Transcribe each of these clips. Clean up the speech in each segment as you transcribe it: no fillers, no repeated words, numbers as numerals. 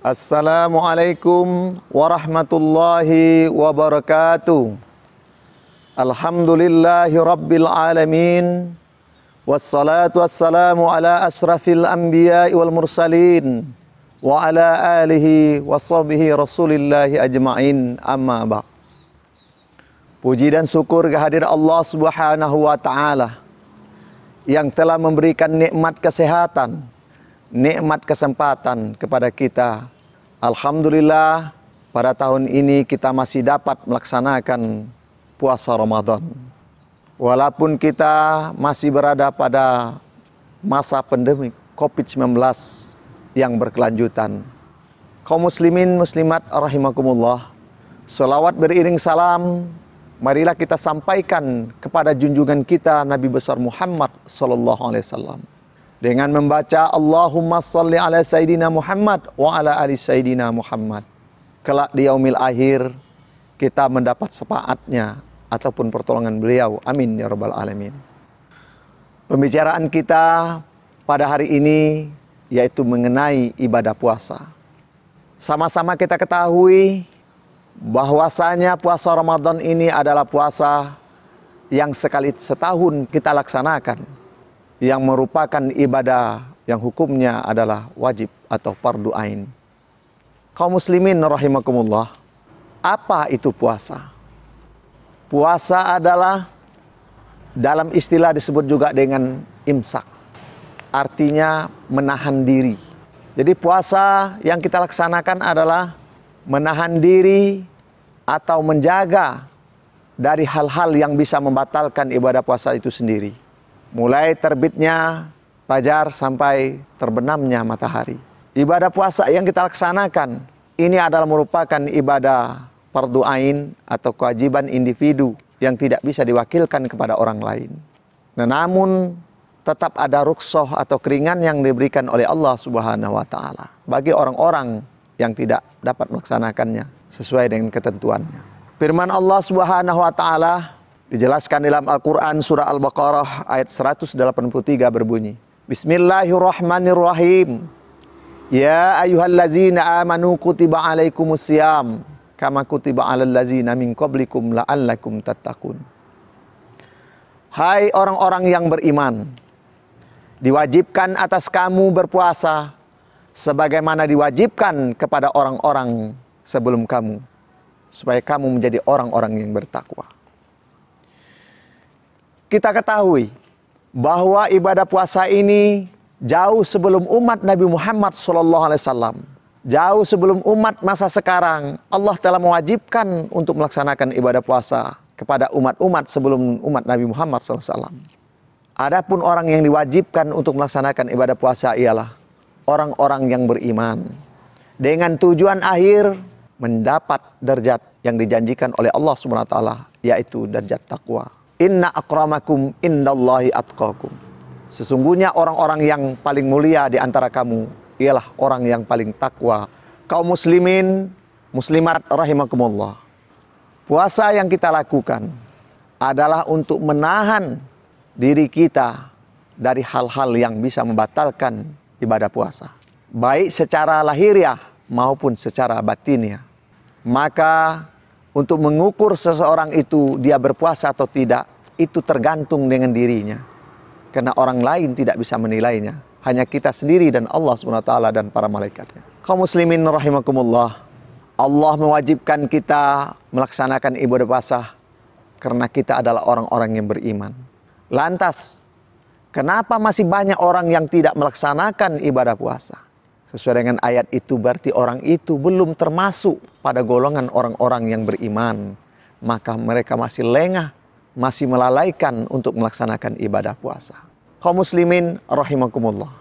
Assalamualaikum warahmatullahi wabarakatuh. Alhamdulillahi rabbil alamin. Wassalatu wassalamu ala asrafil anbiya'i wal mursalin. Wa ala alihi wa sahbihi rasulillahi ajma'in, amma ba'd. Puji dan syukur kehadirat Allah subhanahu wa ta'ala yang telah memberikan nikmat kesehatan, nikmat kesempatan kepada kita. Alhamdulillah, pada tahun ini kita masih dapat melaksanakan puasa Ramadan. Walaupun kita masih berada pada masa pandemi COVID-19 yang berkelanjutan. Kaum muslimin muslimat rahimakumullah, selawat beriring salam marilah kita sampaikan kepada junjungan kita Nabi besar Muhammad sallallahu alaihi wasallam dengan membaca Allahumma sholli ala Sayyidina Muhammad wa ala ali Sayyidina Muhammad. Kelak di yaumil akhir kita mendapat syafaatnya ataupun pertolongan beliau. Amin ya rabbal alamin. Pembicaraan kita pada hari ini yaitu mengenai ibadah puasa. Sama-sama kita ketahui bahwasanya puasa Ramadan ini adalah puasa yang sekali setahun kita laksanakan, yang merupakan ibadah yang hukumnya adalah wajib atau fardu ain. Kaum muslimin rahimakumullah, apa itu puasa? Puasa adalah dalam istilah disebut juga dengan imsak, artinya menahan diri. Jadi puasa yang kita laksanakan adalah menahan diri atau menjaga dari hal-hal yang bisa membatalkan ibadah puasa itu sendiri. Mulai terbitnya fajar sampai terbenamnya matahari. Ibadah puasa yang kita laksanakan ini adalah merupakan ibadah fardu ain atau kewajiban individu yang tidak bisa diwakilkan kepada orang lain. Namun tetap ada rukhsah atau keringan yang diberikan oleh Allah Subhanahu wa taala bagi orang-orang yang tidak dapat melaksanakannya sesuai dengan ketentuannya. Firman Allah Subhanahu wa taala dijelaskan dalam Al-Quran surah Al-Baqarah ayat 183 berbunyi, Bismillahirrahmanirrahim. Ya ayyuhallazina amanu kutiba alaikumusiyam kama kutiba alal ladzina min qablikum la'allakum tattaqun. Hai orang-orang yang beriman, diwajibkan atas kamu berpuasa sebagaimana diwajibkan kepada orang-orang sebelum kamu, supaya kamu menjadi orang-orang yang bertakwa. Kita ketahui bahwa ibadah puasa ini jauh sebelum umat Nabi Muhammad SAW, jauh sebelum umat masa sekarang, Allah telah mewajibkan untuk melaksanakan ibadah puasa kepada umat-umat sebelum umat Nabi Muhammad SAW. Adapun orang yang diwajibkan untuk melaksanakan ibadah puasa ialah orang-orang yang beriman, dengan tujuan akhir mendapat derajat yang dijanjikan oleh Allah Subhanahu wa taala, yaitu derajat takwa. Inna akramakum indallahi atqakum. Sesungguhnya orang-orang yang paling mulia di antara kamu ialah orang yang paling takwa. Kaum muslimin, muslimat rahimakumullah. Puasa yang kita lakukan adalah untuk menahan diri kita dari hal-hal yang bisa membatalkan ibadah puasa, baik secara lahiriah maupun secara batiniah. Maka untuk mengukur seseorang itu dia berpuasa atau tidak, itu tergantung dengan dirinya. Karena orang lain tidak bisa menilainya. Hanya kita sendiri dan Allah SWT dan para malaikatnya. Kaum muslimin rahimakumullah, Allah mewajibkan kita melaksanakan ibadah puasa karena kita adalah orang-orang yang beriman. Lantas, kenapa masih banyak orang yang tidak melaksanakan ibadah puasa? Sesuai dengan ayat itu berarti orang itu belum termasuk pada golongan orang-orang yang beriman. Maka mereka masih lengah, masih melalaikan untuk melaksanakan ibadah puasa. Kaum muslimin rahimakumullah,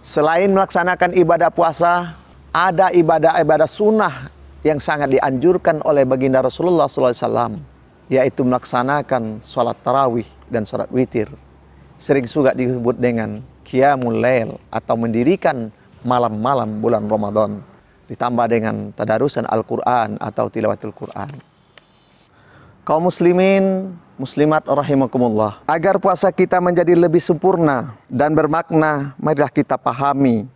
selain melaksanakan ibadah puasa, ada ibadah-ibadah sunnah yang sangat dianjurkan oleh baginda Rasulullah SAW, yaitu melaksanakan sholat tarawih dan sholat witir. Sering juga disebut dengan qiyamul lail atau mendirikan malam-malam bulan Ramadan, ditambah dengan tadarusan Al-Quran atau tilawatul Quran. Kaum muslimin, muslimat rahimakumullah, agar puasa kita menjadi lebih sempurna dan bermakna, marilah kita pahami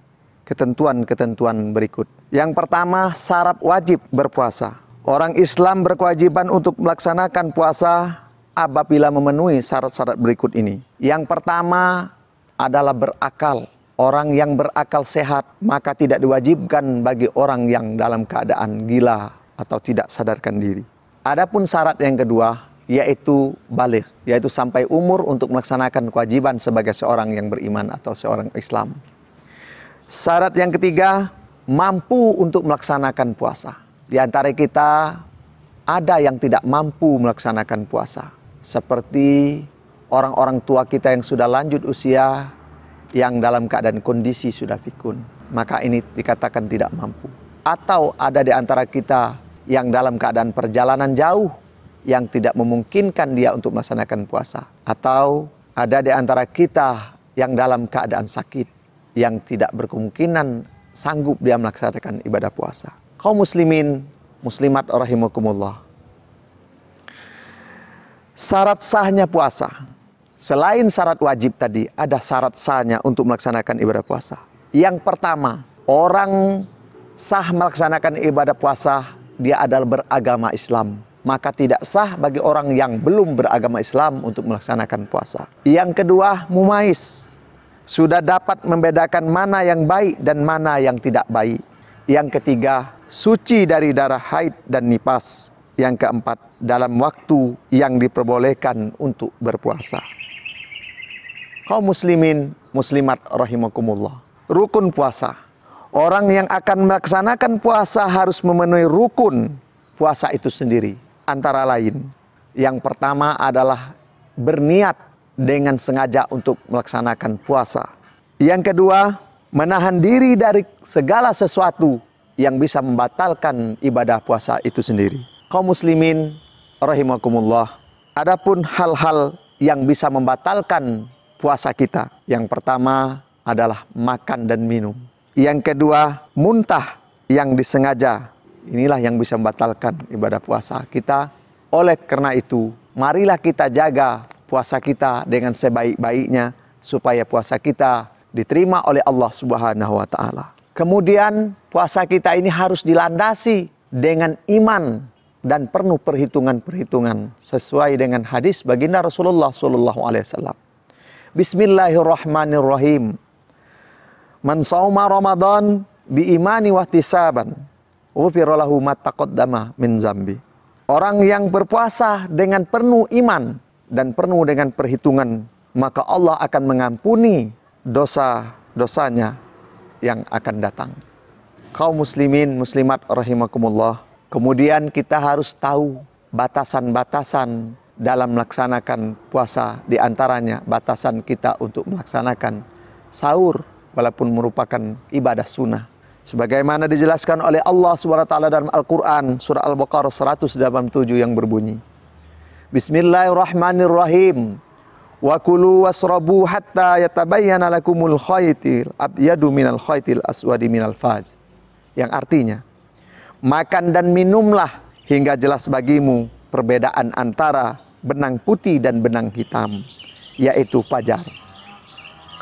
ketentuan-ketentuan berikut. Yang pertama, syarat wajib berpuasa. Orang Islam berkewajiban untuk melaksanakan puasa apabila memenuhi syarat-syarat berikut ini. Yang pertama adalah berakal. Orang yang berakal sehat, maka tidak diwajibkan bagi orang yang dalam keadaan gila atau tidak sadarkan diri. Adapun syarat yang kedua, yaitu baligh, yaitu sampai umur untuk melaksanakan kewajiban sebagai seorang yang beriman atau seorang Islam. Syarat yang ketiga, mampu untuk melaksanakan puasa. Di antara kita ada yang tidak mampu melaksanakan puasa, seperti orang-orang tua kita yang sudah lanjut usia, yang dalam keadaan kondisi sudah pikun, maka ini dikatakan tidak mampu. Atau ada di antara kita yang dalam keadaan perjalanan jauh, yang tidak memungkinkan dia untuk melaksanakan puasa. Atau ada di antara kita yang dalam keadaan sakit, yang tidak berkemungkinan sanggup dia melaksanakan ibadah puasa. Kaum muslimin, muslimat rahimakumullah. Syarat sahnya puasa, selain syarat wajib tadi, ada syarat sahnya untuk melaksanakan ibadah puasa. Yang pertama, orang sah melaksanakan ibadah puasa, dia adalah beragama Islam. Maka tidak sah bagi orang yang belum beragama Islam untuk melaksanakan puasa. Yang kedua, mumais. Sudah dapat membedakan mana yang baik dan mana yang tidak baik. Yang ketiga, suci dari darah haid dan nifas. Yang keempat, dalam waktu yang diperbolehkan untuk berpuasa. Kaum muslimin, muslimat rahimakumullah. Rukun puasa. Orang yang akan melaksanakan puasa harus memenuhi rukun puasa itu sendiri. Antara lain, yang pertama adalah berniat dengan sengaja untuk melaksanakan puasa. Yang kedua, menahan diri dari segala sesuatu yang bisa membatalkan ibadah puasa itu sendiri. Kaum muslimin rahimakumullah, adapun hal-hal yang bisa membatalkan puasa kita, yang pertama adalah makan dan minum. Yang kedua, muntah yang disengaja. Inilah yang bisa membatalkan ibadah puasa kita. Oleh karena itu, marilah kita jaga puasa kita dengan sebaik-baiknya, supaya puasa kita diterima oleh Allah Subhanahu wa Ta'ala. Kemudian, puasa kita ini harus dilandasi dengan iman dan penuh perhitungan-perhitungan sesuai dengan hadis baginda Rasulullah SAW. Bismillahirrahmanirrahim. Man sauma Ramadan bi imani wa ihtisaban, ghufira lahu ma taqaddama min zambi. Orang yang berpuasa dengan penuh iman dan penuh dengan perhitungan, maka Allah akan mengampuni dosa-dosanya yang akan datang. Kaum muslimin, muslimat rahimakumullah. Kemudian kita harus tahu batasan-batasan dalam melaksanakan puasa. Di antaranya batasan kita untuk melaksanakan sahur, walaupun merupakan ibadah sunnah. Sebagaimana dijelaskan oleh Allah SWT dalam Al-Quran, surah Al-Baqarah 187 yang berbunyi, Bismillahirrahmanirrahim. Wa kulu wasrabu hatta yatabayyana lakumul khaytil abyadu minal khaytil aswadi minal fajr. Yang artinya, makan dan minumlah hingga jelas bagimu perbedaan antara benang putih dan benang hitam, yaitu fajar.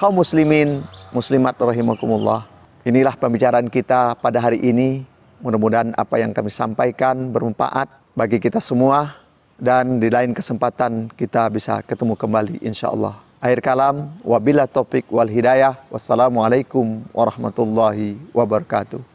Kaum muslimin, muslimat rahimakumullah, inilah pembicaraan kita pada hari ini. Mudah-mudahan apa yang kami sampaikan bermanfaat bagi kita semua, dan di lain kesempatan kita bisa ketemu kembali insyaallah. Akhir kalam, wabillahi taufik wal hidayah. Wassalamualaikum warahmatullahi wabarakatuh.